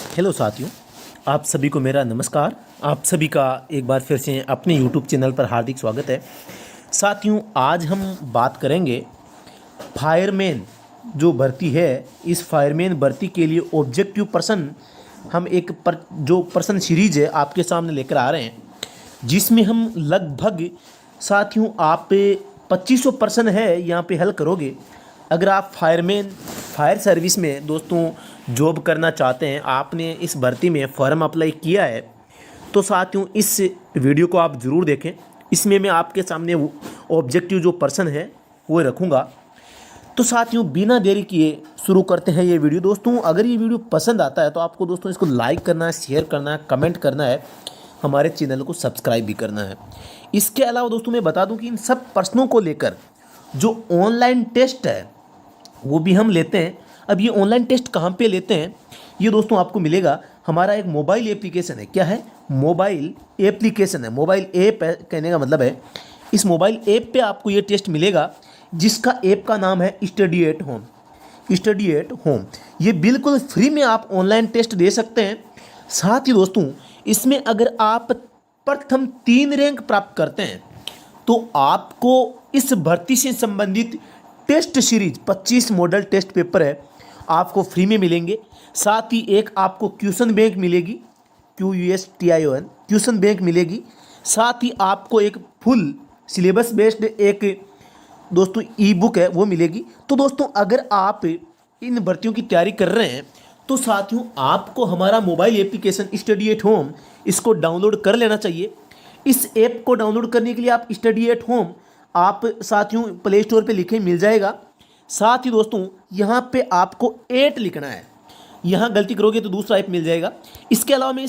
Hello साथियों, आप सभी को मेरा नमस्कार। आप सभी का एक बार फिर से अपने यूट्यूब चैनल पर हार्दिक स्वागत है। साथियों, आज हम बात करेंगे फायरमैन जो भर्ती है। इस फायरमैन भर्ती के लिए ऑब्जेक्टिव पर्सन हम जो पर्सन सीरीज है आपके सामने लेकर आ रहे हैं, जिसमें हम लगभग साथियों आप 2500 पर्सन है यहाँ पे हल करोगे। अगर आप फायर सर्विस में दोस्तों जॉब करना चाहते हैं, आपने इस भर्ती में फॉर्म अप्लाई किया है, तो साथियों इस वीडियो को आप ज़रूर देखें। इसमें मैं आपके सामने ऑब्जेक्टिव जो पर्सन है वो रखूँगा। तो साथियों बिना देरी किए शुरू करते हैं ये वीडियो। दोस्तों अगर ये वीडियो पसंद आता है तो आपको दोस्तों इसको लाइक करना है, शेयर करना है, कमेंट करना है, हमारे चैनल को सब्सक्राइब भी करना है। इसके अलावा दोस्तों मैं बता दूं कि इन सब प्रश्नों को लेकर जो ऑनलाइन टेस्ट है वो भी हम लेते हैं। अब ये ऑनलाइन टेस्ट कहाँ पे लेते हैं, ये दोस्तों आपको मिलेगा। हमारा एक मोबाइल एप्लीकेशन है। क्या है? मोबाइल एप्लीकेशन है, मोबाइल ऐप है। कहने का मतलब है इस मोबाइल ऐप पे आपको ये टेस्ट मिलेगा, जिसका ऐप का नाम है study at home. Study at home ये बिल्कुल फ्री में आप ऑनलाइन टेस्ट दे सकते हैं। साथ ही दोस्तों इसमें अगर आप प्रथम 3 रैंक प्राप्त करते हैं तो आपको इस भर्ती से संबंधित test series 25 model test paper है आपको फ्री में मिलेंगे। साथ ही एक आपको क्वेश्चन बैंक मिलेगी, QUSTION क्वेश्चन बैंक मिलेगी। साथ ही आपको एक फुल सिलेबस बेस्ड एक दोस्तों ई बुक है वो मिलेगी। तो दोस्तों अगर आप इन भर्तियों की तैयारी कर रहे हैं तो साथियों आपको हमारा mobile application study at home इसको डाउनलोड कर लेना चाहिए। इस ऐप को डाउनलोड करने के लिए आप स्टडी एट होम आप साथियों प्ले स्टोर पे लिखें, मिल जाएगा। साथ ही दोस्तों यहाँ पे आपको 8 लिखना है, यहाँ गलती करोगे तो दूसरा ऐप मिल जाएगा। इसके अलावा मैं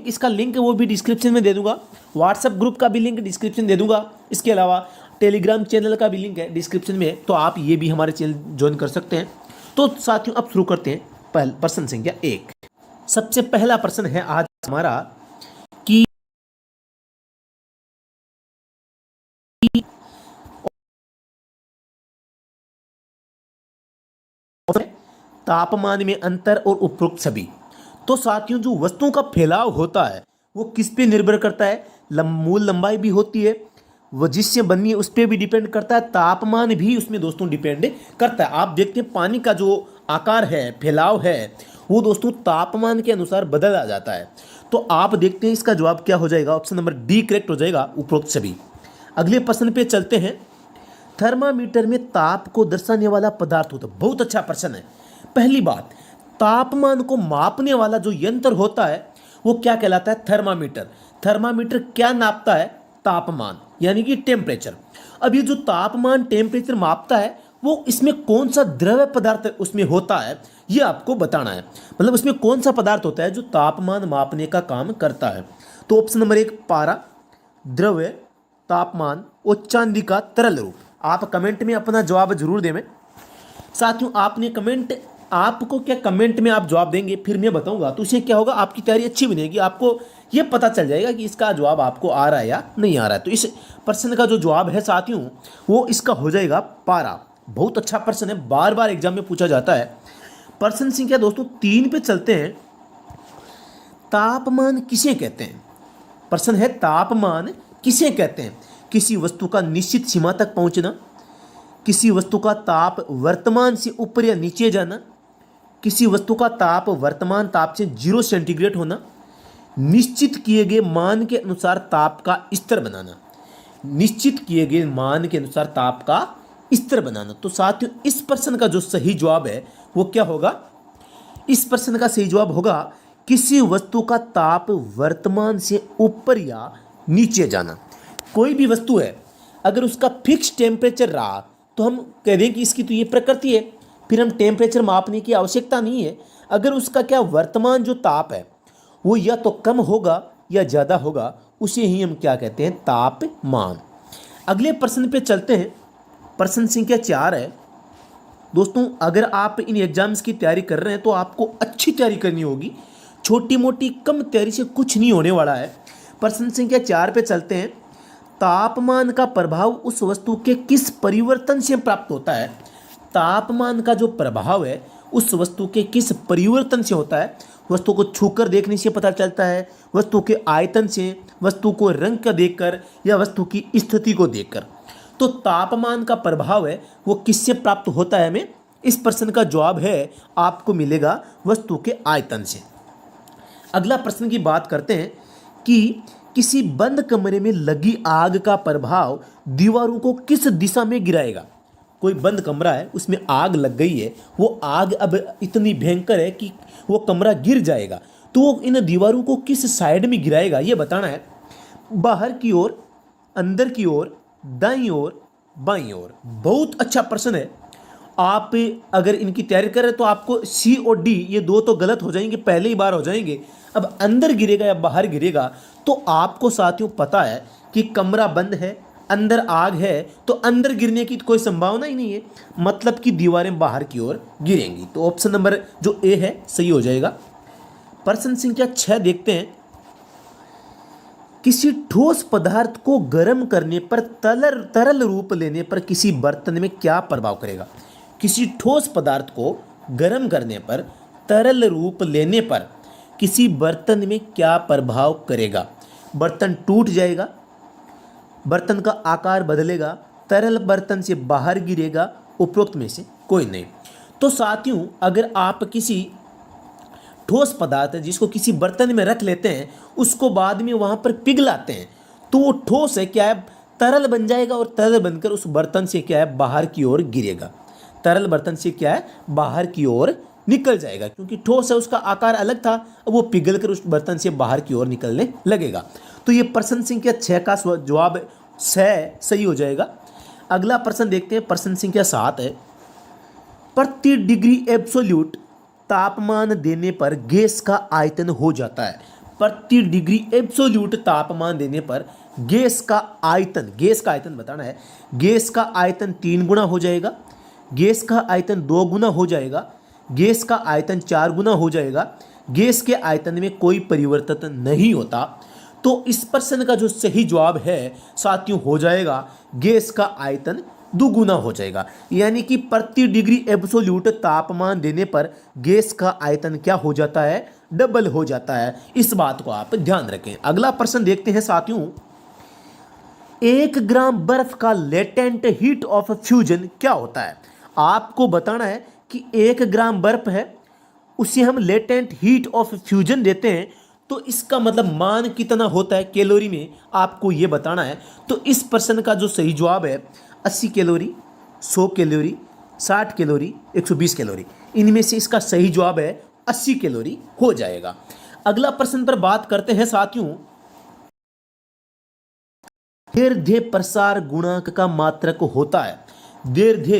इसका लिंक वो भी डिस्क्रिप्शन में दे दूंगा। व्हाट्सएप ग्रुप का भी लिंक डिस्क्रिप्शन दे दूंगा। इसके अलावा टेलीग्राम चैनल का भी लिंक है डिस्क्रिप्शन में, तो आप ये भी हमारे चैनल ज्वाइन कर सकते हैं। तो साथियों अब शुरू करते हैं प्रश्न संख्या 1। सबसे पहला प्रश्न है आज हमारा कि तापमान में अंतर और उपरोक्त सभी। तो साथियों जो वस्तुओं का फैलाव होता है वो किस पे निर्भर करता है? मूल लंबाई भी होती है, वो जिससे बननी है उस पर भी डिपेंड करता है, तापमान भी उसमें दोस्तों डिपेंड करता है। आप देखते हैं पानी का जो आकार है, फैलाव है, वो दोस्तों तापमान के अनुसार बदला जाता है। तो आप देखते हैं इसका जवाब क्या हो जाएगा। ऑप्शन नंबर डी करेक्ट हो जाएगा, उपरोक्त सभी। अगले प्रश्न पे चलते हैं। थर्मामीटर में ताप को दर्शाने वाला पदार्थ होता है। बहुत अच्छा प्रश्न है। पहली बात, तापमान को मापने वाला जो यंत्र होता है वो क्या कहलाता है? थर्मामीटर। थर्मामीटर क्या नापता है? तापमान यानी कि टेम्परेचर। अब ये जो तापमान टेम्परेचर मापता है वो इसमें कौन सा द्रव्य पदार्थ उसमें होता है ये आपको बताना है। मतलब उसमें कौन सा पदार्थ होता है जो तापमान मापने का काम करता है। तो ऑप्शन नंबर 1 पारा, द्रव्य, तापमान और चांदी का तरल रूप। आप कमेंट में अपना जवाब जरूर दें। साथियों आपको क्या कमेंट में आप जवाब देंगे फिर मैं बताऊंगा, तो इससे क्या होगा, आपकी तैयारी अच्छी बनेगी। आपको ये पता चल जाएगा कि इसका जवाब आपको आ रहा है या नहीं आ रहा है। तो इस प्रश्न का जो जवाब है साथियों वो इसका हो जाएगा पारा। बहुत अच्छा प्रश्न है, बार बार एग्जाम में पूछा जाता है। प्रश्न संख्या दोस्तों 3 पे चलते हैं। तापमान किसे कहते हैं? प्रश्न है तापमान किसे कहते हैं? किसी वस्तु का निश्चित सीमा तक पहुंचना, किसी वस्तु का ताप वर्तमान से ऊपर या नीचे जाना, किसी वस्तु का ताप वर्तमान ताप से 0 सेंटीग्रेड होना, निश्चित किए गए मान के अनुसार ताप का स्तर बनाना। निश्चित किए गए मान के अनुसार ताप का स्तर बनाना। तो साथियों इस प्रश्न का जो सही जवाब है वो क्या होगा? इस प्रश्न का सही जवाब होगा किसी वस्तु का ताप वर्तमान से ऊपर या नीचे जाना। कोई भी वस्तु है अगर उसका फिक्स टेम्परेचर रहा तो हम कह दें कि इसकी तो ये प्रकृति है, फिर हम टेम्परेचर मापने की आवश्यकता नहीं है। अगर उसका क्या वर्तमान जो ताप है वो या तो कम होगा या ज़्यादा होगा, उसे ही हम क्या कहते हैं? तापमान। अगले प्रश्न पे चलते हैं। प्रश्न संख्या 4 है। दोस्तों अगर आप इन एग्जाम्स की तैयारी कर रहे हैं तो आपको अच्छी तैयारी करनी होगी। छोटी मोटी कम तैयारी से कुछ नहीं होने वाला है। प्रश्न संख्या 4 पे चलते हैं। तापमान का प्रभाव उस वस्तु के किस परिवर्तन से प्राप्त होता है? तापमान का जो प्रभाव है उस वस्तु के किस परिवर्तन से होता है? वस्तु को छूकर देखने से पता चलता है, वस्तु के आयतन से, वस्तु को रंग का देखकर, या वस्तु की स्थिति को देखकर। तो तापमान का प्रभाव है वो किससे प्राप्त होता है? हमें इस प्रश्न का जवाब है आपको मिलेगा वस्तु के आयतन से। अगला प्रश्न की बात करते हैं कि किसी बंद कमरे में लगी आग का प्रभाव दीवारों को किस दिशा में गिराएगा? कोई बंद कमरा है, उसमें आग लग गई है, वो आग अब इतनी भयंकर है कि वो कमरा गिर जाएगा, तो वो इन दीवारों को किस साइड में गिराएगा ये बताना है। बाहर की ओर, अंदर की ओर, दाईं ओर, बाईं ओर। बहुत अच्छा प्रश्न है। आप अगर इनकी तैयारी करें तो आपको सी और डी ये दो तो गलत हो जाएंगे, पहले ही बार हो जाएंगे। अब अंदर गिरेगा या बाहर गिरेगा, तो आपको साथियों पता है कि कमरा बंद है, अंदर आग है, तो अंदर गिरने की कोई संभावना ही नहीं है, मतलब कि दीवारें बाहर की ओर गिरेंगी। तो ऑप्शन नंबर जो ए है सही हो जाएगा। प्रश्न संख्या 6 देखते हैं। किसी ठोस पदार्थ को गर्म करने पर तरल रूप लेने पर किसी बर्तन में क्या प्रभाव करेगा? किसी ठोस पदार्थ को गर्म करने पर तरल रूप लेने पर किसी बर्तन में क्या प्रभाव करेगा? बर्तन टूट जाएगा, बर्तन का आकार बदलेगा, तरल बर्तन से बाहर गिरेगा, उपरोक्त में से कोई नहीं। तो साथियों, अगर आप किसी ठोस पदार्थ जिसको किसी बर्तन में रख लेते हैं, उसको बाद में वहाँ पर पिघलाते हैं, तो वो ठोस है क्या है, तरल बन जाएगा, और तरल बनकर उस बर्तन से क्या है, बाहर की ओर गिरेगा। तरल बर्तन से क्या है, बाहर की ओर निकल जाएगा, क्योंकि ठोस है, उसका आकार अलग था, अब वो पिघल कर उस बर्तन से बाहर की ओर निकलने लगेगा। तो ये प्रश्न संख्या 6 का जवाब 6 सही हो जाएगा। अगला प्रश्न देखते हैं, प्रश्न संख्या 7 है। प्रति डिग्री एब्सोल्यूट तापमान देने पर गैस का आयतन हो जाता है। प्रति डिग्री एब्सोल्यूट तापमान देने पर गैस का आयतन बताना है। गैस का आयतन 3 गुना हो जाएगा, गैस का आयतन 2 गुना हो जाएगा, गैस का आयतन 4 गुना हो जाएगा, गैस के आयतन में कोई परिवर्तन नहीं होता। तो इस प्रश्न का जो सही जवाब है साथियों हो जाएगा गैस का आयतन दुगुना हो जाएगा, यानी कि प्रति डिग्री एब्सोल्यूट तापमान देने पर गैस का आयतन क्या हो जाता है, डबल हो जाता है। इस बात को आप ध्यान रखें। अगला प्रश्न देखते हैं साथियों। 1 ग्राम बर्फ का लेटेंट हीट ऑफ फ्यूजन क्या होता है? आपको बताना है कि 1 ग्राम बर्फ है, उसे हम लेटेंट हीट ऑफ फ्यूजन देते हैं, तो इसका मतलब मान कितना होता है कैलोरी में, आपको यह बताना है। तो इस प्रश्न का जो सही जवाब है 80 कैलोरी, 100 कैलोरी, 60 कैलोरी, 120 कैलोरी। इनमें से इसका सही जवाब है 80 कैलोरी हो जाएगा। अगला प्रश्न पर बात करते हैं साथियों। दीर्घ प्रसार गुणांक का मात्रक होता है। दीर्घ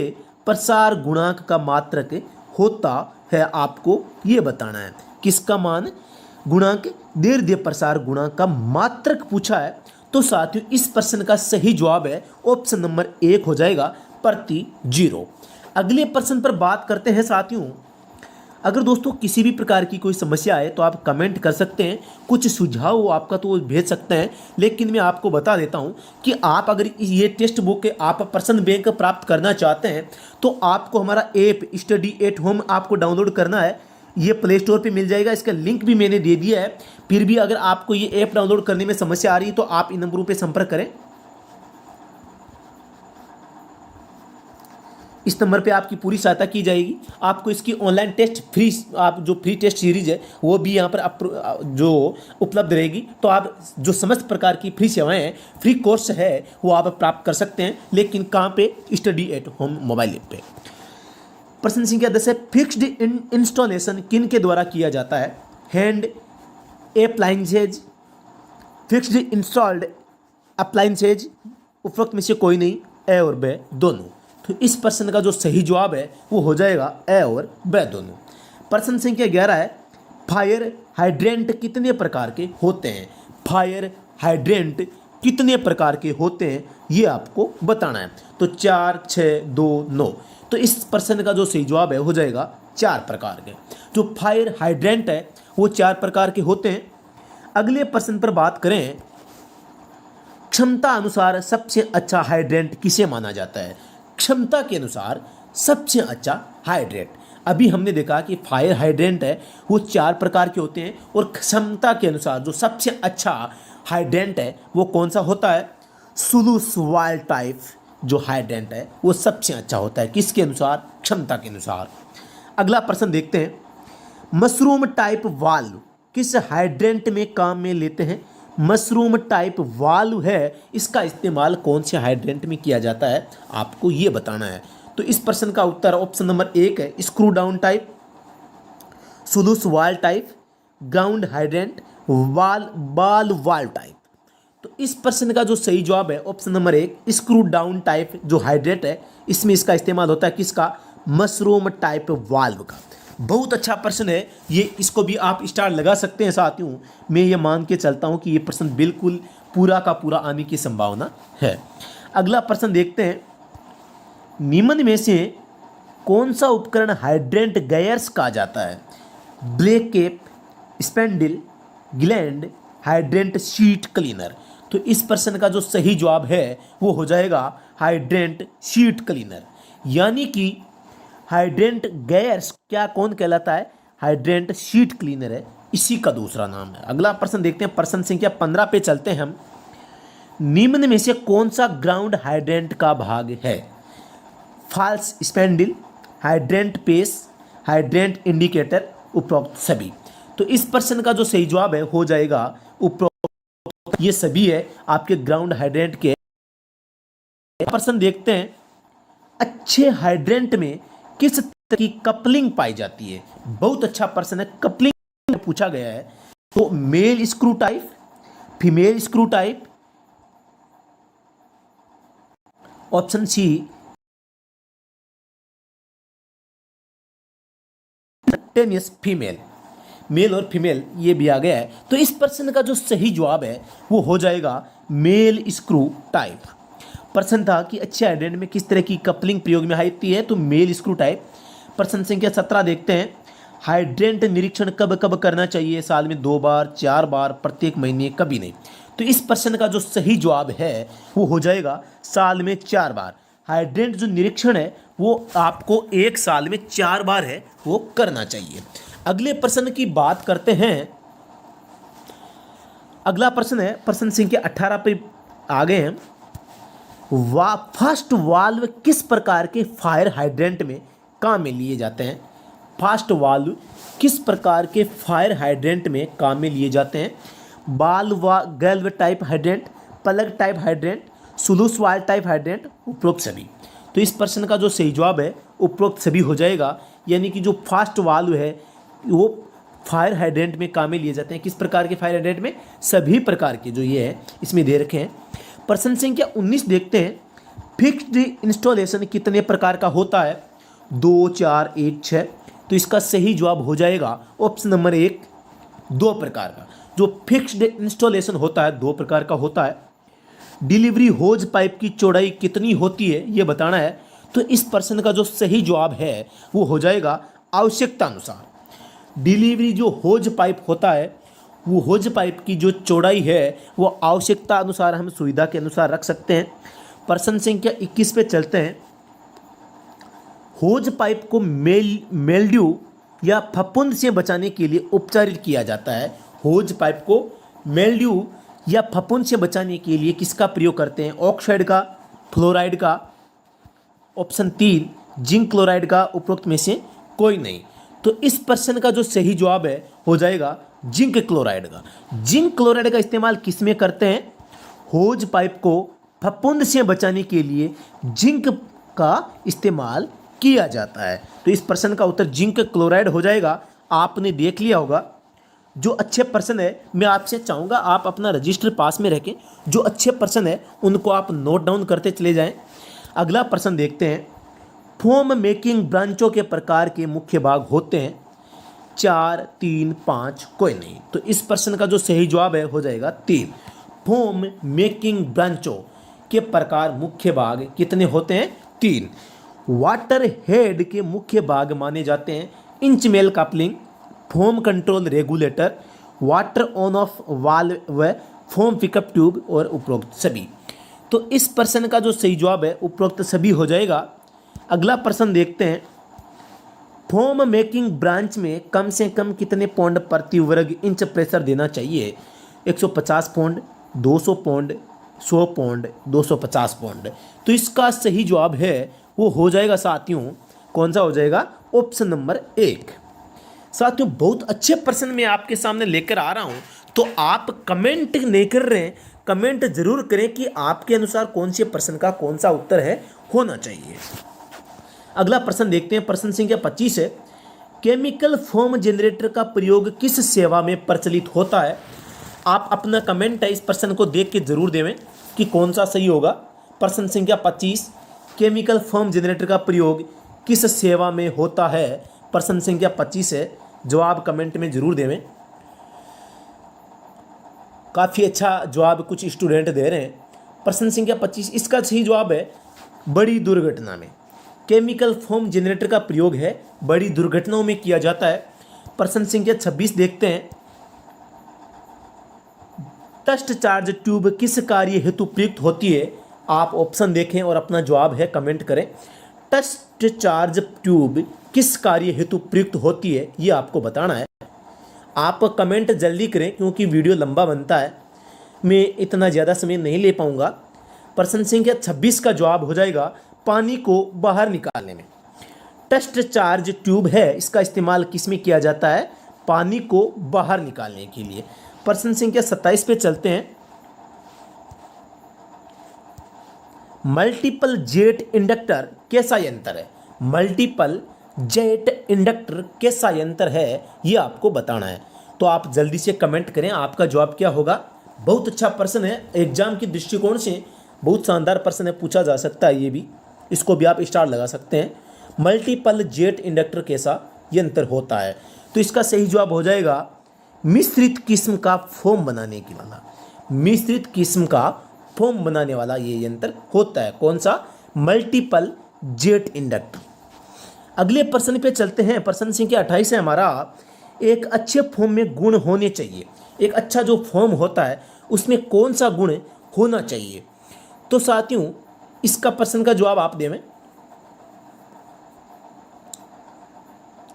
प्रसार गुणांक का मात्रक होता है, आपको यह बताना है। किसका मान गुणांक? दीर्घ प्रसार गुणांक का मात्रक पूछा है। तो साथियों इस प्रश्न का सही जवाब है ऑप्शन नंबर 1 हो जाएगा, प्रति 0। अगले प्रश्न पर बात करते हैं साथियों। अगर दोस्तों किसी भी प्रकार की कोई समस्या है तो आप कमेंट कर सकते हैं, कुछ सुझाव हो आपका तो वो भेज सकते हैं। लेकिन मैं आपको बता देता हूं कि आप अगर ये टेक्स्ट बुक आप प्रश्न बैंक प्राप्त करना चाहते हैं तो आपको हमारा ऐप स्टडी एट होम आपको डाउनलोड करना है। ये प्ले स्टोर पे मिल जाएगा, इसका लिंक भी मैंने दे दिया है। फिर भी अगर आपको ये ऐप डाउनलोड करने में समस्या आ रही है तो आप इन नंबरों पे संपर्क करें। इस नंबर पे आपकी पूरी सहायता की जाएगी। आपको इसकी ऑनलाइन टेस्ट फ्री, आप जो फ्री टेस्ट सीरीज है वो भी यहाँ पर जो उपलब्ध रहेगी। तो आप जो समस्त प्रकार की फ्री सेवाएं हैं, फ्री कोर्स है, वो आप प्राप्त कर सकते हैं। लेकिन कहाँ पे? Study at home mobile app पे। प्रश्न संख्या 10 है। फिक्स्ड इंस्टॉलेशन किन के द्वारा किया जाता है? Hand appliances, fixed installed appliances, उपरोक्त में से कोई नहीं, ए और बे दोनों। तो इस प्रश्न का जो सही जवाब है वो हो जाएगा ए और बे दोनों। प्रश्न संख्या 11 है। फायर हाइड्रेंट कितने प्रकार के होते हैं? फायर हाइड्रेंट कितने प्रकार के होते हैं ये आपको बताना है। तो 4, 6, 2, 9। तो इस प्रश्न का जो सही जवाब है हो जाएगा 4 प्रकार के। जो फायर हाइड्रेंट है वो 4 प्रकार के होते हैं। अगले प्रश्न पर बात करें। क्षमता अनुसार सबसे अच्छा हाइड्रेंट किसे माना जाता है? क्षमता के अनुसार सबसे अच्छा हाइड्रेंट। अभी हमने देखा कि फायर हाइड्रेंट है वो 4 प्रकार के होते हैं और क्षमता के अनुसार जो सबसे अच्छा हाइड्रेंट है वो कौन सा होता है? सुलूस वाल टाइप जो हाइड्रेंट है वो सबसे अच्छा होता है। किसके अनुसार? क्षमता के अनुसार। अगला प्रश्न देखते हैं, मशरूम टाइप वाल्व किस हाइड्रेंट में काम में लेते हैं? मशरूम टाइप वाल्व है, इसका इस्तेमाल कौन से हाइड्रेंट में किया जाता है आपको ये बताना है। तो इस प्रश्न का उत्तर ऑप्शन नंबर 1 है, स्क्रू डाउन टाइप, सुलूस वाल टाइप, ग्राउंड हाइड्रेंट, बाल वाल टाइप। तो इस प्रश्न का जो सही जवाब है option number 1, screw down type जो हाइड्रेंट है इसमें इसका इस्तेमाल होता है। किसका? मशरूम टाइप वाल्व का। बहुत अच्छा प्रश्न है ये, इसको भी आप स्टार लगा सकते हैं साथियों। मैं ये मान के चलता हूँ कि ये प्रश्न बिल्कुल पूरा का पूरा आने की संभावना है। अगला प्रश्न देखते हैं, निम्न में से कौन सा उपकरण हाइड्रेंट गैयर्स कहा जाता है? Black cap, spindle, gland, hydrant seat cleaner. तो इस प्रश्न का जो सही जवाब है वो हो जाएगा हाइड्रेंट शीट क्लीनर। यानी कि हाइड्रेंट गैयर्स क्या कौन कहलाता है? हाइड्रेंट शीट क्लीनर है, इसी का दूसरा नाम है। अगला प्रश्न देखते हैं, प्रश्न संख्या 15 पे चलते हैं हम। निम्न में से कौन सा ग्राउंड हाइड्रेंट का भाग है? False spindle, hydrant pace, hydrant indicator, उपरोक्त सभी। तो इस प्रश्न का जो सही जवाब है हो जाएगा उपरोक्त, ये सभी है आपके ग्राउंड हाइड्रेंट के। प्रश्न देखते हैं, अच्छे हाइड्रेंट में किस तरह की कपलिंग पाई जाती है? बहुत अच्छा प्रश्न है, कपलिंग पूछा गया है। तो male screw type, female screw type, option C टेनियस फीमेल, मेल और फीमेल ये भी आ गया है। तो इस प्रश्न का जो सही जवाब है वो हो जाएगा मेल स्क्रू टाइप। प्रश्न था कि अच्छे हाइड्रेंट में किस तरह की कपलिंग प्रयोग में आती है, तो मेल स्क्रू टाइप। प्रश्न संख्या 17 देखते हैं, हाइड्रेंट निरीक्षण कब कब करना चाहिए? साल में 2 बार, 4 बार, प्रत्येक महीने, कभी नहीं। तो इस प्रश्न का जो सही जवाब है वो हो जाएगा साल में 4 बार। हाइड्रेंट जो निरीक्षण है वो आपको 1 साल में 4 बार है वो करना चाहिए। अगले प्रश्न की बात करते हैं। अगला प्रश्न है प्रश्न संख्या 18 पे आ गए हैं। फर्स्ट वाल्व किस प्रकार के फायर हाइड्रेंट में काम में लिए जाते हैं? फर्स्ट वाल्व किस प्रकार के फायर हाइड्रेंट में काम में लिए जाते हैं? बाल व गैल्व type hydrant, plug type hydrant, sluice valve type hydrant, उपरोक्त सभी। तो इस प्रश्न का जो सही जवाब है उपरोक्त सभी हो जाएगा। यानी कि जो फास्ट वाल्व है वो फायर हाइड्रेंट में काम में लिए जाते हैं। किस प्रकार के फायर हाइड्रेंट में? सभी प्रकार के जो ये है इसमें दे रखे हैं। प्रश्न संख्या 19 देखते हैं, फिक्स्ड इंस्टॉलेशन कितने प्रकार का होता है? 2, 4, 1, 6। तो इसका सही जवाब हो जाएगा ऑप्शन नंबर 1, 2 प्रकार का। जो फिक्स्ड इंस्टॉलेशन होता है 2 प्रकार का होता है। डिलीवरी होज पाइप की चौड़ाई कितनी होती है ये बताना है। तो इस प्रश्न का जो सही जवाब है वो हो जाएगा आवश्यकता अनुसार। डिलीवरी जो होज पाइप होता है वो होज पाइप की जो चौड़ाई है वो आवश्यकता अनुसार हम सुविधा के अनुसार रख सकते हैं। प्रश्न संख्या 21 पे चलते हैं। होज पाइप को मेल्ड्यू या फफूंद से बचाने के लिए उपचारित किया जाता है। होज पाइप को मेल्ड्यू या फफूंद से बचाने के लिए किसका प्रयोग करते हैं? ऑक्साइड का, फ्लोराइड का, ऑप्शन 3 जिंक क्लोराइड का, उपरोक्त में से कोई नहीं। तो इस प्रश्न का जो सही जवाब है हो जाएगा जिंक क्लोराइड का। जिंक क्लोराइड का इस्तेमाल किस में करते हैं? होज पाइप को फफूंद से बचाने के लिए जिंक का इस्तेमाल किया जाता है। तो इस प्रश्न का उत्तर जिंक क्लोराइड हो जाएगा। आपने देख लिया होगा। जो अच्छे प्रश्न है मैं आपसे चाहूँगा आप अपना रजिस्टर पास में रखें। जो अच्छे प्रश्न है उनको आप नोट डाउन करते चले जाएं। अगला प्रश्न देखते हैं। फोम मेकिंग ब्रांचों के प्रकार के मुख्य भाग होते हैं? 4, 3, 5, कोई नहीं। तो इस प्रश्न का जो सही जवाब है हो जाएगा 3। फोम मेकिंग ब्रांचों के प्रकार मुख्य भाग कितने होते हैं? 3। वाटर हेड के मुख्य भाग माने जाते हैं inch mail coupling, foam control regulator, water on off valve, foam pickup tube और उपरोक्त सभी। तो इस प्रश्न का जो सही जवाब है उपरोक्त सभी हो जाएगा। अगला प्रश्न देखते हैं। फोम मेकिंग ब्रांच में कम से कम कितने पौंड प्रति वर्ग इंच प्रेशर देना चाहिए? 150 पौंड, 200 पौंड, 100 पौंड, 250 पौंड। तो इसका सही जवाब है वो हो जाएगा साथियों, कौन सा हो जाएगा? Option number 1। साथियों बहुत अच्छे प्रश्न मैं आपके सामने लेकर आ रहा हूं, तो आप कमेंट नहीं कर रहे हैं, कमेंट जरूर करें कि आपके अनुसार कौन से प्रश्न का कौन सा उत्तर है होना चाहिए। अगला प्रश्न देखते हैं, प्रश्न संख्या 25 है, केमिकल फोम जनरेटर का प्रयोग किस सेवा में प्रचलित होता है? आप अपना कमेंट है इस प्रश्न को देख के जरूर देवें कि कौन सा सही होगा। प्रश्न संख्या 25, केमिकल फोम जनरेटर का प्रयोग किस सेवा में होता है? प्रश्न संख्या 25 है, जवाब कमेंट में जरूर देवें। काफ़ी अच्छा जवाब कुछ स्टूडेंट दे रहे हैं। प्रश्न संख्या 25, इसका सही जवाब है बड़ी दुर्घटना में। केमिकल फोम जनरेटर का प्रयोग है बड़ी दुर्घटनाओं में किया जाता है। प्रश्न संख्या 26 देखते हैं, टस्ट चार्ज ट्यूब किस कार्य हेतु प्रयुक्त होती है? आप ऑप्शन देखें और अपना जवाब है कमेंट करें। टस्ट चार्ज ट्यूब किस कार्य हेतु प्रयुक्त होती है, ये आपको बताना है। आप कमेंट जल्दी करें क्योंकि वीडियो लंबा बनता है, मैं इतना ज़्यादा समय नहीं ले पाऊंगा। प्रश्न संख्या 26 का जवाब हो जाएगा पानी को बाहर निकालने में। टस्ट चार्ज ट्यूब है, इसका इस्तेमाल किस में किया जाता है? पानी को बाहर निकालने के लिए। प्रश्न संख्या 27 पे चलते हैं, मल्टीपल जेट इंडक्टर कैसा यंत्र है? मल्टीपल जेट इंडक्टर कैसा यंत्र है, ये आपको बताना है। तो आप जल्दी से कमेंट करें आपका जवाब क्या होगा। बहुत अच्छा प्रश्न है, एग्जाम के दृष्टिकोण से बहुत शानदार प्रश्न है, पूछा जा सकता है ये भी, इसको भी आप स्टार लगा सकते हैं। मल्टीपल जेट इंडक्टर कैसा यंत्र होता है? तो इसका सही जवाब हो जाएगा मिश्रित किस्म का फोम बनाने की वाला, मिश्रित किस्म का फोम बनाने वाला ये यंत्र होता है। कौन सा? Multiple jet inductor. अगले प्रश्न पे चलते हैं, प्रश्न संख्या 28 है हमारा, एक अच्छे फोम में गुण होने चाहिए। एक अच्छा जो फोम होता है उसमें कौन सा गुण होना चाहिए? तो साथियों इसका प्रश्न का जवाब आप देवें।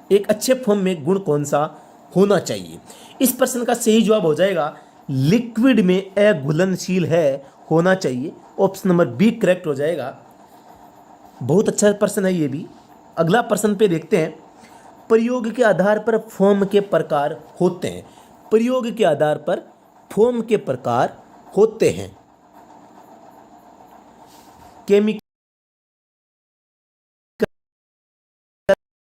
एक अच्छे फोम में गुण कौन सा होना चाहिए? इस प्रश्न का सही जवाब हो जाएगा लिक्विड में अघुलनशील है होना चाहिए। ऑप्शन नंबर बी करेक्ट हो जाएगा। बहुत अच्छा प्रश्न है ये भी। अगला प्रश्न पे देखते हैं, प्रयोग के आधार पर फोम के प्रकार होते हैं। प्रयोग के आधार पर फोम के प्रकार होते हैं। केमिकल,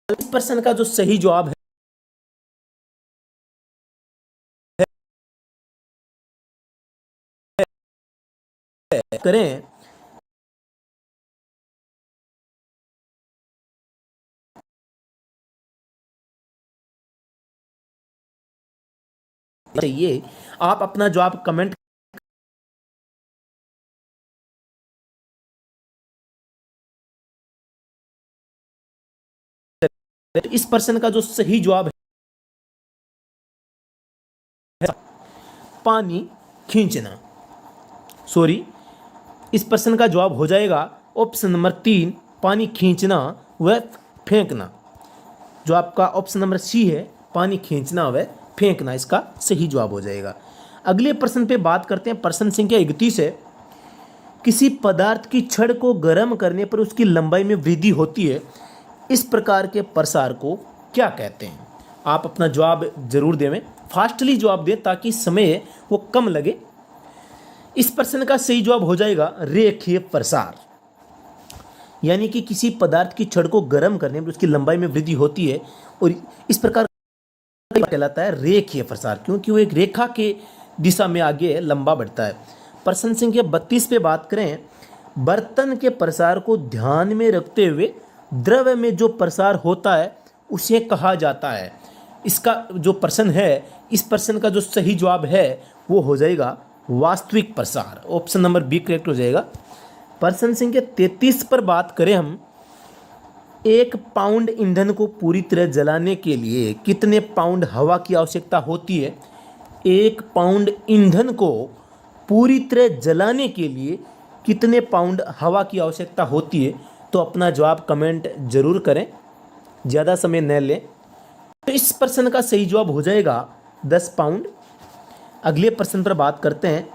इस प्रश्न का जो सही जवाब है करें, चाहिए आप अपना जवाब कमेंट। इस प्रश्न का जो सही जवाब है पानी खींचना, सॉरी, इस प्रश्न का जवाब हो जाएगा ऑप्शन नंबर 3 पानी खींचना व फेंकना। जो आपका ऑप्शन नंबर सी है पानी खींचना व फेंकना, इसका सही जवाब हो जाएगा। अगले प्रश्न पे बात करते हैं, प्रश्न संख्या 31 है, किसी पदार्थ की छड़ को गर्म करने पर उसकी लंबाई में वृद्धि होती है, इस प्रकार के प्रसार को क्या कहते हैं? आप अपना जवाब जरूर देवें, फास्टली जवाब दें ताकि समय वो कम लगे। इस प्रश्न का सही जवाब हो जाएगा रेखीय प्रसार। यानी कि किसी पदार्थ की छड़ को गर्म करने पर उसकी लंबाई में वृद्धि होती है और इस प्रकार कहलाता है रेखीय प्रसार, क्योंकि वो एक रेखा के दिशा में आगे लंबा बढ़ता है। प्रश्न संख्या 32 पे बात करें, बर्तन के प्रसार को ध्यान में रखते हुए द्रव्य में जो प्रसार होता है उसे कहा जाता है। इसका जो प्रश्न है, इस प्रश्न का जो सही जवाब है वो हो जाएगा वास्तविक प्रसार। ऑप्शन नंबर बी करेक्ट हो जाएगा। प्रश्न संख्या 33 पर बात करें हम, 1 पाउंड ईंधन को पूरी तरह जलाने के लिए कितने पाउंड हवा की आवश्यकता होती है? 1 पाउंड ईंधन को पूरी तरह जलाने के लिए कितने पाउंड हवा की आवश्यकता होती है? तो अपना जवाब कमेंट जरूर करें, ज़्यादा समय न लें। तो इस प्रश्न का सही जवाब हो जाएगा 10 पाउंड। अगले प्रश्न पर बात करते हैं।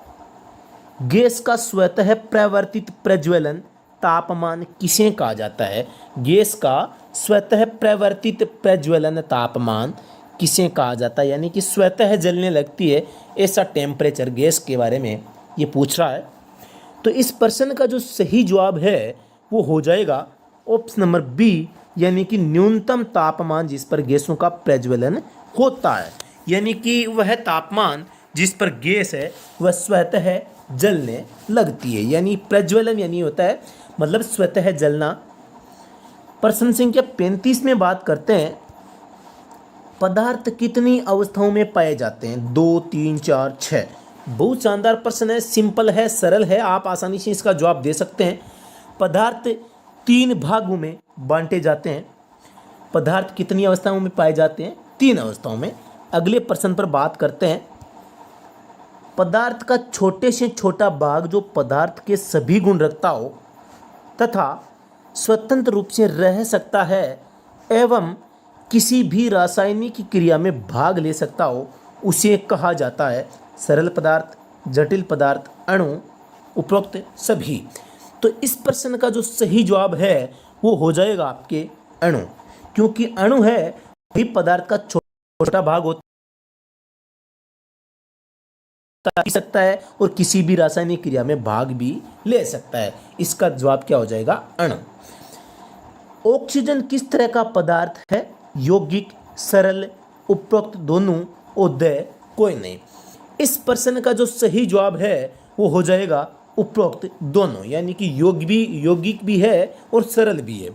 गैस का स्वतः प्रवर्तित प्रज्वलन तापमान किसे कहा जाता है? गैस का स्वतः प्रवर्तित प्रज्वलन तापमान किसे कहा जाता है, यानी कि स्वतः जलने लगती है ऐसा टेम्परेचर गैस के बारे में ये पूछ रहा है। तो इस प्रश्न का जो सही जवाब है वो हो जाएगा ऑप्शन नंबर बी, यानी कि न्यूनतम तापमान जिस पर गैसों का प्रज्वलन होता है, यानी कि वह तापमान जिस पर गैस है वह स्वतः जलने लगती है। यानी प्रज्वलन यानी होता है मतलब स्वतः जलना। प्रश्न संख्या 35 में बात करते हैं। पदार्थ कितनी अवस्थाओं में पाए जाते हैं? 2, 3, 4, 6। बहुत शानदार प्रश्न है, सिंपल है, सरल है, आप आसानी से इसका जवाब दे सकते हैं। पदार्थ 3 भागों में बांटे जाते हैं। पदार्थ कितनी अवस्थाओं में पाए जाते हैं? 3 अवस्थाओं में। अगले प्रश्न पर बात करते हैं। पदार्थ का छोटे से छोटा भाग जो पदार्थ के सभी गुण रखता हो तथा स्वतंत्र रूप से रह सकता है एवं किसी भी रासायनिक क्रिया में भाग ले सकता हो, उसे कहा जाता है सरल पदार्थ, जटिल पदार्थ, अणु, उपरोक्त सभी। तो इस प्रश्न का जो सही जवाब है वो हो जाएगा आपके अणु, क्योंकि अणु है वही पदार्थ का छोटा भाग होता सकता है और किसी भी रासायनिक क्रिया में भाग भी ले सकता है। इसका जवाब क्या हो जाएगा? अणु। ऑक्सीजन किस तरह का पदार्थ है? यौगिक, सरल, उपरोक्त दोनों, उदय कोई नहीं। इस प्रश्न का जो सही जवाब है वो हो जाएगा उपरोक्त दोनों, यानी कि यौगिक भी है और सरल भी है।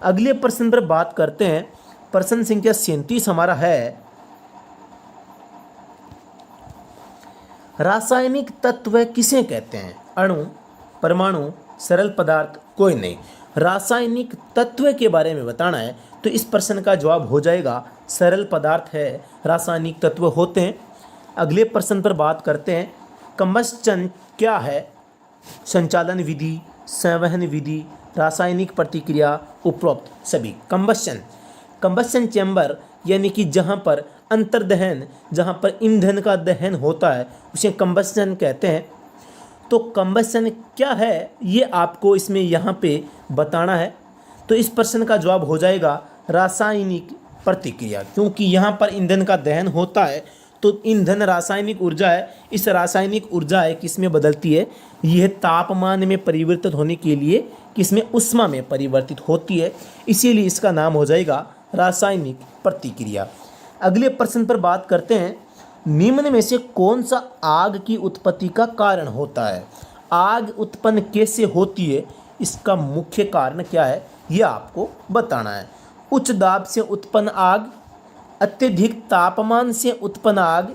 अगले प्रश्न पर बात करते हैं। प्रश्न संख्या 37 हमारा है। रासायनिक तत्व किसे कहते हैं? अणु, परमाणु, सरल पदार्थ कोई नहीं। रासायनिक तत्व के बारे में बताना है तो इस प्रश्न का जवाब हो जाएगा सरल पदार्थ है, रासायनिक तत्व होते हैं। अगले प्रश्न पर बात करते हैं। कंबस्चन क्या है? संचालन विधि, संवहन विधि, रासायनिक प्रतिक्रिया, उपरोक्त सभी। कंबस्चन चैम्बर यानी कि जहाँ पर अंतर्दहन, जहाँ पर ईंधन का दहन होता है उसे कंबस्चन कहते हैं। तो कंबस्चन क्या है ये आपको इसमें यहाँ पे बताना है। तो इस प्रश्न का जवाब हो जाएगा रासायनिक प्रतिक्रिया, क्योंकि यहाँ पर ईंधन का दहन होता है तो ईंधन रासायनिक ऊर्जा है। इस रासायनिक ऊर्जा है किस में बदलती है? यह तापमान में परिवर्तित होने के लिए किसमें? उष्मा में परिवर्तित होती है, इसीलिए इसका नाम हो जाएगा रासायनिक प्रतिक्रिया। अगले प्रश्न पर बात करते हैं। निम्न में से कौन सा आग की उत्पत्ति का कारण होता है? आग उत्पन्न कैसे होती है, इसका मुख्य कारण क्या है यह आपको बताना है। उच्च दाब से उत्पन्न आग, अत्यधिक तापमान से उत्पन्न आग,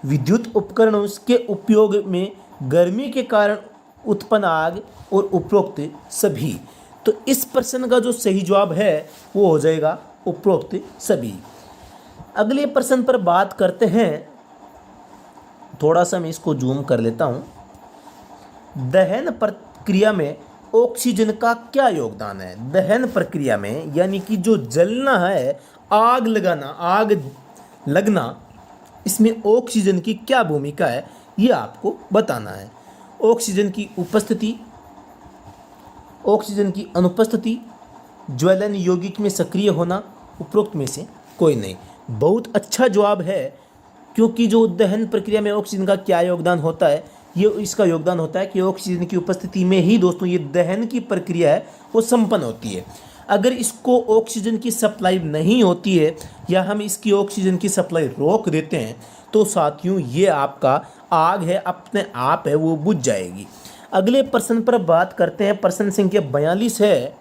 विद्युत उपकरणों के उपयोग में गर्मी के कारण उत्पन्न आग और उपरोक्त सभी। तो इस प्रश्न का जो सही जवाब है वो हो जाएगा उपरोक्त सभी। अगले प्रश्न पर बात करते हैं। थोड़ा सा मैं इसको जूम कर लेता हूं। दहन प्रक्रिया में ऑक्सीजन का क्या योगदान है? दहन प्रक्रिया में यानी कि जो जलना है, आग लगाना, आग लगना, इसमें ऑक्सीजन की क्या भूमिका है ये आपको बताना है। ऑक्सीजन की उपस्थिति, ऑक्सीजन की अनुपस्थिति, ज्वलन यौगिक में सक्रिय होना, उपरोक्त में से कोई नहीं। बहुत अच्छा जवाब है, क्योंकि जो दहन प्रक्रिया में ऑक्सीजन का क्या योगदान होता है, ये इसका योगदान होता है कि ऑक्सीजन की उपस्थिति में ही दोस्तों ये दहन की प्रक्रिया है वो संपन्न होती है। अगर इसको ऑक्सीजन की सप्लाई नहीं होती है या हम इसकी ऑक्सीजन की सप्लाई रोक देते हैं तो साथियों ये आपका आग है अपने आप है वो बुझ जाएगी। अगले प्रश्न पर बात करते हैं। प्रश्न संख्या 42 है।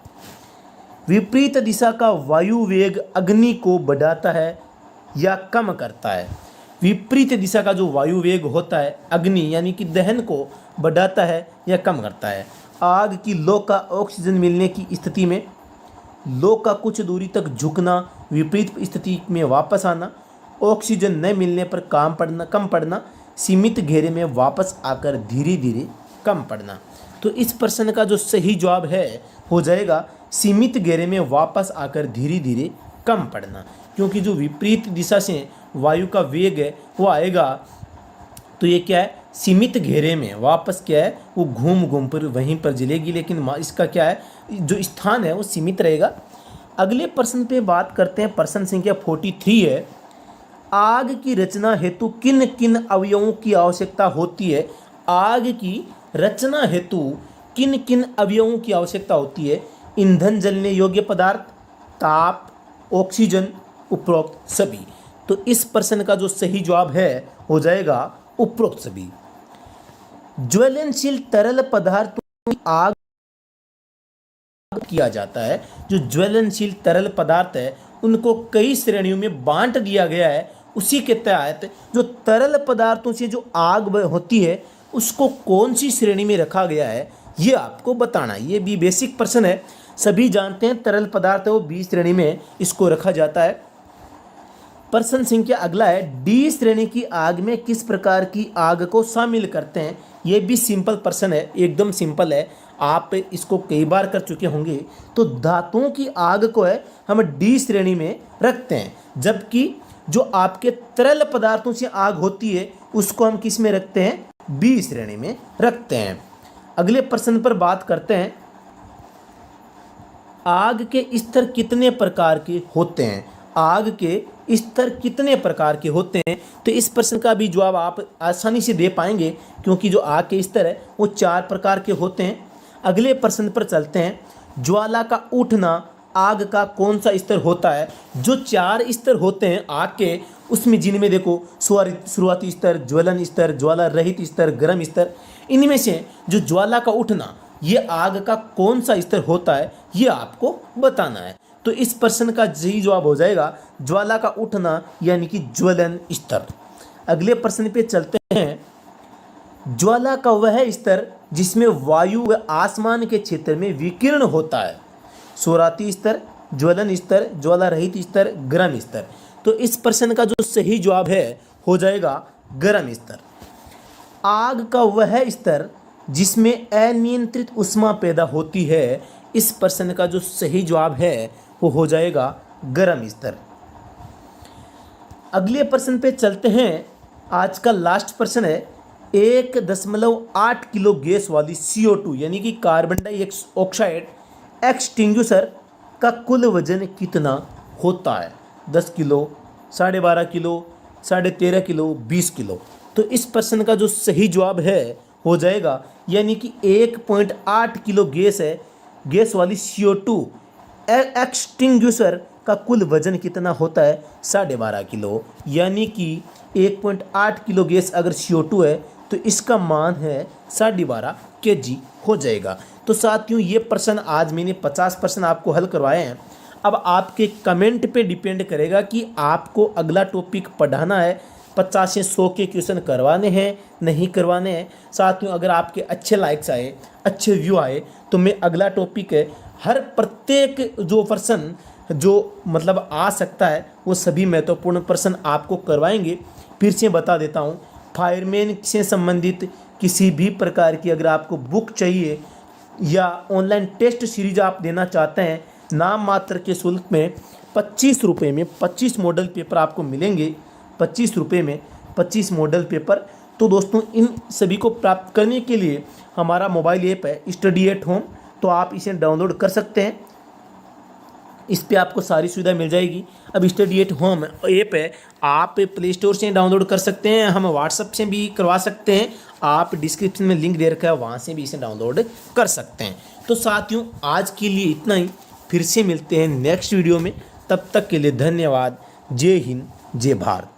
विपरीत दिशा का वायु वेग अग्नि को बढ़ाता है या कम करता है? विपरीत दिशा का जो वायु वेग होता है अग्नि यानी कि दहन को बढ़ाता है या कम करता है? आग की लौ का ऑक्सीजन मिलने की स्थिति में लौ का कुछ दूरी तक झुकना, विपरीत स्थिति में वापस आना, ऑक्सीजन न मिलने पर कम पड़ना, सीमित घेरे में वापस आकर धीरे धीरे कम पड़ना। तो इस प्रश्न का जो सही जवाब है हो जाएगा सीमित घेरे में वापस आकर धीरे धीरे कम पड़ना, क्योंकि जो विपरीत दिशा से वायु का वेग है वो आएगा, तो ये क्या है, सीमित घेरे में वापस क्या है, वो घूम घूम पर वहीं पर जलेगी, लेकिन इसका क्या है, जो स्थान है वो सीमित रहेगा। अगले प्रश्न पे बात करते हैं, प्रश्न संख्या 43 है, आग की रचना हेतु किन किन अवयवों की आवश्यकता होती है। आग की रचना हेतु किन किन अवयवों की आवश्यकता होती है। ईंधन जलने योग्य पदार्थ, ताप, ऑक्सीजन, उपरोक्त सभी। तो इस प्रश्न का जो सही जवाब है हो जाएगा उपरोक्त सभी। ज्वलनशील तरल पदार्थों की आग किया जाता है। जो ज्वलनशील तरल पदार्थ है उनको कई श्रेणियों में बांट दिया गया है। उसी के तहत जो तरल पदार्थों से जो आग होती है उसको कौन सी श्रेणी में रखा गया है ये आपको बताना है। ये भी बेसिक प्रश्न है, सभी जानते हैं तरल पदार्थ है वो बी श्रेणी में इसको रखा जाता है। प्रश्न संख्या अगला है, डी श्रेणी की आग में किस प्रकार की आग को शामिल करते हैं। ये भी सिंपल प्रश्न है, एकदम सिंपल है, आप इसको कई बार कर चुके होंगे। तो धातुओं की आग को है हम डी श्रेणी में रखते हैं, जबकि जो आपके तरल पदार्थों से आग होती है उसको हम किस में रखते हैं, बी श्रेणी में रखते हैं। अगले प्रश्न पर बात करते हैं, आग के स्तर कितने प्रकार के होते हैं। आग के स्तर कितने प्रकार के होते हैं, तो इस प्रश्न का भी जवाब आप आसानी से दे पाएंगे, क्योंकि जो आग के स्तर है वो 4 प्रकार के होते हैं। अगले प्रश्न पर चलते हैं, ज्वाला का उठना आग का कौन सा स्तर होता है। जो 4 स्तर होते हैं आग के, उसमें जिनमें देखो शुरुआती स्तर, ज्वलन स्तर, ज्वाला रहित स्तर, गर्म स्तर, इनमें से जो ज्वाला का उठना ये आग का कौन सा स्तर होता है ये आपको बताना है। तो इस प्रश्न का सही जवाब हो जाएगा ज्वाला का उठना यानी कि ज्वलन स्तर। अगले प्रश्न पे चलते हैं, ज्वाला का वह स्तर जिसमें वायु व आसमान के क्षेत्र में विकीर्ण होता है। शुरुआती स्तर, ज्वलन स्तर, ज्वाला रहित स्तर, गर्म स्तर। तो इस प्रश्न का जो सही जवाब है हो जाएगा गर्म स्तर। आग का वह स्तर जिसमें अनियंत्रित ऊष्मा पैदा होती है। इस प्रश्न का जो सही जवाब है वो हो जाएगा गर्म स्तर। अगले प्रश्न पे चलते हैं, आज का लास्ट प्रश्न है, 1.8 किलो गैस वाली CO2 यानी कि कार्बन डाइऑक्साइड एक्सटिंग्विशर का कुल वजन कितना होता है। 10 किलो, 12.5 किलो, 13.5 किलो, 20 किलो। तो इस प्रश्न का जो सही जवाब है हो जाएगा यानी कि 1.8 किलो गैस है, गैस वाली CO2 एक्सटिंग्विशर का कुल वजन कितना होता है, 12.5 किलो। यानी कि 1.8 किलो गैस अगर CO2 है तो इसका मान है 12.5 kg हो जाएगा। तो साथियों ये प्रश्न आज मैंने 50 प्रश्न आपको हल करवाए हैं। अब आपके कमेंट पे डिपेंड करेगा कि आपको अगला टॉपिक पढ़ाना है, 50 से 100 के क्वेश्चन करवाने हैं नहीं करवाने हैं। साथियों अगर आपके अच्छे लाइक्स आए, अच्छे व्यू आए, तो मैं अगला टॉपिक है हर प्रत्येक जो प्रश्न जो मतलब आ सकता है वो सभी महत्वपूर्ण प्रश्न आपको करवाएंगे। फिर से बता देता हूँ, फायरमैन से संबंधित किसी भी प्रकार की अगर आपको बुक चाहिए या ऑनलाइन टेस्ट सीरीज आप देना चाहते हैं, नाम मात्र के शुल्क में 25 रुपये में 25 मॉडल पेपर आपको मिलेंगे। 25 रुपये में 25 मॉडल पेपर। तो दोस्तों इन सभी को प्राप्त करने के लिए हमारा मोबाइल ऐप है स्टडी एट होम, तो आप इसे डाउनलोड कर सकते हैं। इस पे आपको सारी सुविधा मिल जाएगी। अब स्टडी एट होम ऐप है, आप प्ले स्टोर से डाउनलोड कर सकते हैं, हम व्हाट्सएप से भी करवा सकते हैं, आप डिस्क्रिप्शन में लिंक दे रखा है वहाँ से भी इसे डाउनलोड कर सकते हैं। तो साथियों आज के लिए इतना ही, फिर से मिलते हैं नेक्स्ट वीडियो में। तब तक के लिए धन्यवाद। जय हिंद, जय भारत।